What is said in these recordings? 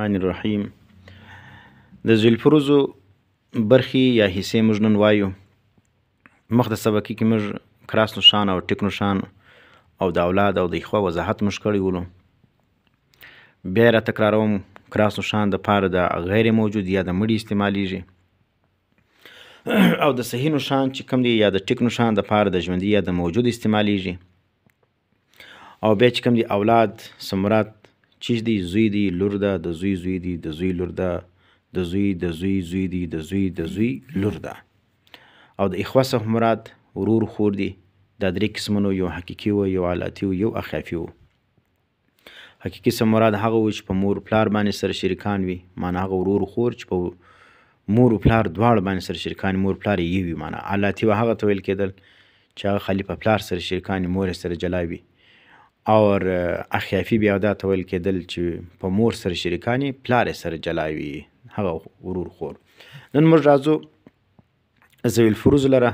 الرحمن الرحیم. د ذوی الفروزو برخې یا حصې موږ نن وایو. مخ د سبقي کې موږ کراس نښان او ټیک نښان او د اولاد او د اخوه وضاحت موږ کړی ولو. بیا یې را تکراروم. کراس نښان د پاره د غیر موجود یا د مړي استعمالیږي، او د صحیح نښان چې کوم دی یا د ټیک نښان د پاره د ژوندي یا د موجود استعمالیږي. او بیا چې کوم دی اولاد سمرات چې دی زوی دی لور ده، د زوی زوی دی، د زوی لور ده، د زوی د زوی زوی دی، د زوی د زوی لور ده. او د اخوه څخه مراد ورور خور دی. دا درې قسمونه، یو حقیقي و، یو علاتی و، یو اخافي و. حقیقي څخه مراد هغه و چې په مور پلار باندې سره شریکان وي، معنی هغه ورور خور چې په مور و پلار دواړه باندې سره شریکان، مور پلار یې وي. معنی علاتی و هغه ته ویل کېدل چې هغه خالي په پلار سره شریکان، مور سره جلا وي. او اخیافي بیا دا ته ویل کېدل چې په مور سره شریکان پلار سره جلا وي، هغه ورور خور. نن موږ راځو ذوی الفروز لره.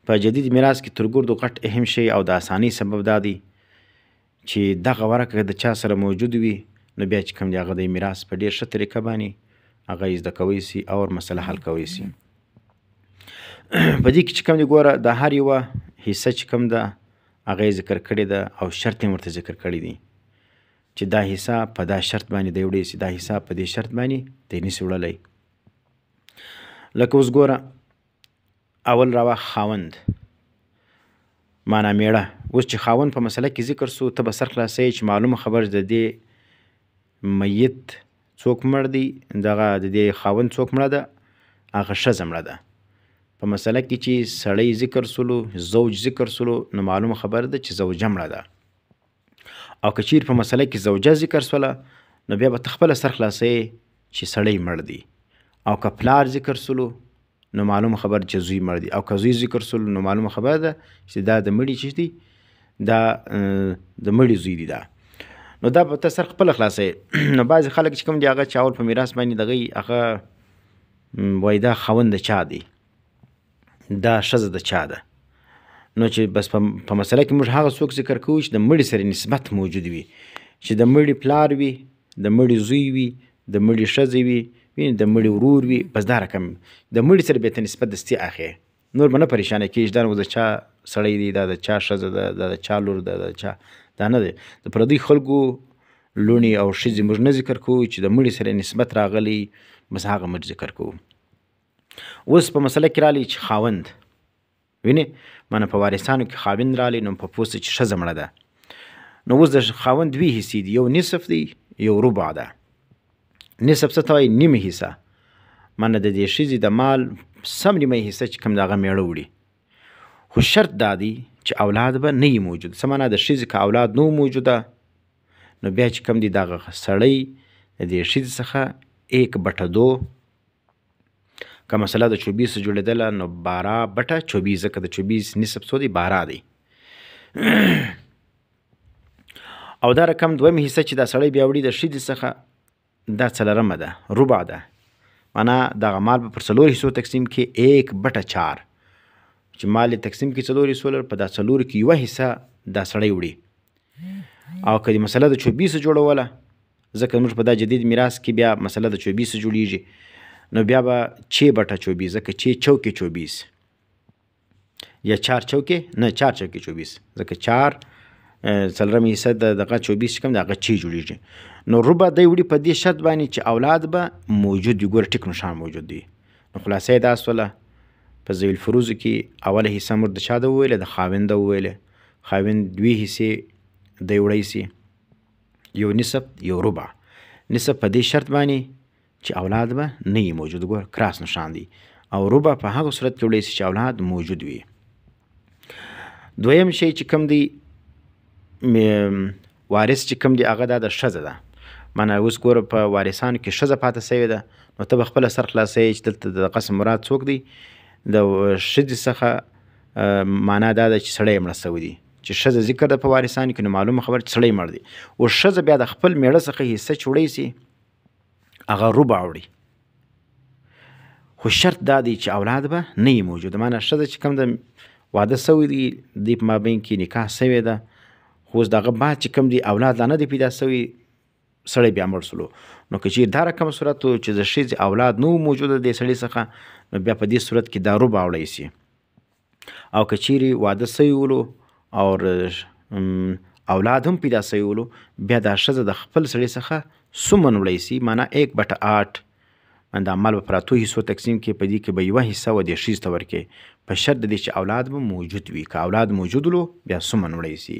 په جدید میراث کې تر ګردو غټ اهم شی او د اسانۍ سبب دا دی چې دغه ورکه د چا سره موجود وي، نو بیا چې کوم دی هغه د میراث په ډېر ښه طریقه باندې هغه یې زده کوی سي او مسله حل کوی سي. په دې کې چې کوم دی ګوره د هر یوه حصه چې کوم ده هغه یې ذکر کړې ده او شرط یې ورته ذکر کړی دی چې دا حصه په دا شرط باندې دی وړی سي، دا حصه په دې شرط باندې دی نسي وړلی. لکه اوس ګوره اول راوه خاوند، معنا میړه. اوس چې خاوند په مسله کې ذکر سو، ته به سر خلاصوي چې معلومه خبر د دې میت څوک مړ دی، دغه د دې خاوند څوک مړه ده، هغه ښځه مړه ده. په مسله کې چې سړی ذکر سولو، زوج ذکر سولو، نو معلومه خبر ده چې زوجه مړه ده. او که چیر په مسله کې زوجه ذکر سوله، نو بیا به ته خپله سر خلاصوي چې سړی مړ دی. او که پلار ذکر سولو، نو معلومه خبر چې زوی مړ دی. او که زوی ذکر سولو، نو معلومه خبر ده چې دا د مړي چې دی، دا د مړي زوی دی. دا نو دا به ته سر خپله خلاصوي. نو بعضې خلک چې کوم دی هغه چې اول په میراث باندې دغه هغه وایي دا خاوند د چا دی، دا ښځه د چا ده. نو چې بس په مسله کې موږ هغه څوک ذکر کوو چې د مړي سره نسبت موجود وي، چې د مړي پلار وي، د مړي زوی وي، د مړي ښځه وي، د مړي ورور وي، بس دا رقم د مړي سره بیا ته نسبت دستي اخلي. نور به نه پریشانه کېږي دا د چا سړی دی، دا د چا ښځه ده، دا د چا لور ده، د چا دا نه دی. د پردیو خلکو لوڼې او ښځې موږ نه ذکر کوو، چې د مړي سره نسبت راغلی بس هغه موږ ذکر کوو. اوس په مسله کې رالی چې خاوند ویني، معنی په وارثانو کې خاوند رالی، نو په پوسته چې ښځه مړه ده. نو اوس د خاوند دوی حصې دي، یو نصف دی، یو ربع ده. نصف څه ته وایي؟ نیمه حصه. معنی د دې ښځې د مال سم نیمه حصه چې کوم د هغه میړه وړي. خو شرط دا دی چې اولاد به نه وي موجود. څه معنا؟ د ښځې که اولاد نه موجوده، نو بیا چې کوم دی دغه سړی د دې ښځې څخه 1/2 که مسله د 24 جوړېدله، نو 12/24، ځکه د 24 نصف څو دی؟ 12 دی. او دا رقم دویمه حصه چې دا سړی بیا وړي د ښځې څخه، دا څلرمه ده، ربع ده. معنا دغه مال به پر 4 حصو تقسیم کې 1/4، چې مال یې تقسیم کې 4 حصو، په دا 4 کې یوه حصه دا سړی وړي. او که د مسله د 24 جوړوله، ځکه موږ په دا جدید میراث کې بیا مسله د 24 جوړیږي، نو بیا به 6/24، ځکه 6 چوکې 24 یا 4 چوکې نه 4 چوکې 24، ځکه 4 څلرمه حصه دغه 24 چې کوم دی هغه 6 جوړیږي. نو ربع دی وړي په دې شرط باندې چې اولاد به موجود وي. ګوره ټیک نښان موجود دی. نو خلاصه یې دا سوله په ذوی الفروزو کې اوله حصه موږ د چا ده وویله؟ د خاوند ده وویله. خاوند 2 حصې دی وړی سي، یو نصف یو ربع. نصف په دې شرط باندې چې اولاد به نه وي موجود. ګوره کراس نښان دی. او ربع په هغه صورت کې وړی سي چې اولاد موجود وي. دویم شی چې کوم دی وارث چې کوم دی هغه دا د ښځه ده. معنی اوس ګوره په وارثانو کې ښځه پاته سوې ده، نو ته به خپله سر خلاصوي چې دلته د قسم مراد څوک دی؟ د ښځې څخه معنا دا ده چې سړی مړه سوی دی. چې ښځه ذکر ده په وارثانو کې، نو معلومه خبر چې سړی مړ دی. او ښځه بیا د خپل میړه څخه حصه چې وړی سي هغه ربع وړي. خو شرط دا دی چې اولاد به نه وي موجوده. معنی ښځه چې کوم د واده سوی دی، دوی په مابین کې نکاح سوې ده، خو اوس د هغه بعد چې کوم دی اولاد لا نه دی پیدا سوی، سړی بیا مړ سلو. نو که چیرې دا رقم صورت و چې د ښځې اولاد نه موجوده د سړي څخه، نو بیا په دې صورت کې دا ربع وړی سي. او که چیرې واده سوي ولو او اولاد هم پیدا سوي ولو، بیا دا ښځه د خپل سړي څخه سمن وړی سي، معنا 1/8 دا مال به پر 8 حصو تقسیم کړي، په دې کې به 1 حصه و دې ښځې ته ورکړي، په شرط د دې چې اولاد به موجود وي. که اولاد موجود ولو بیا سمن وړی سي.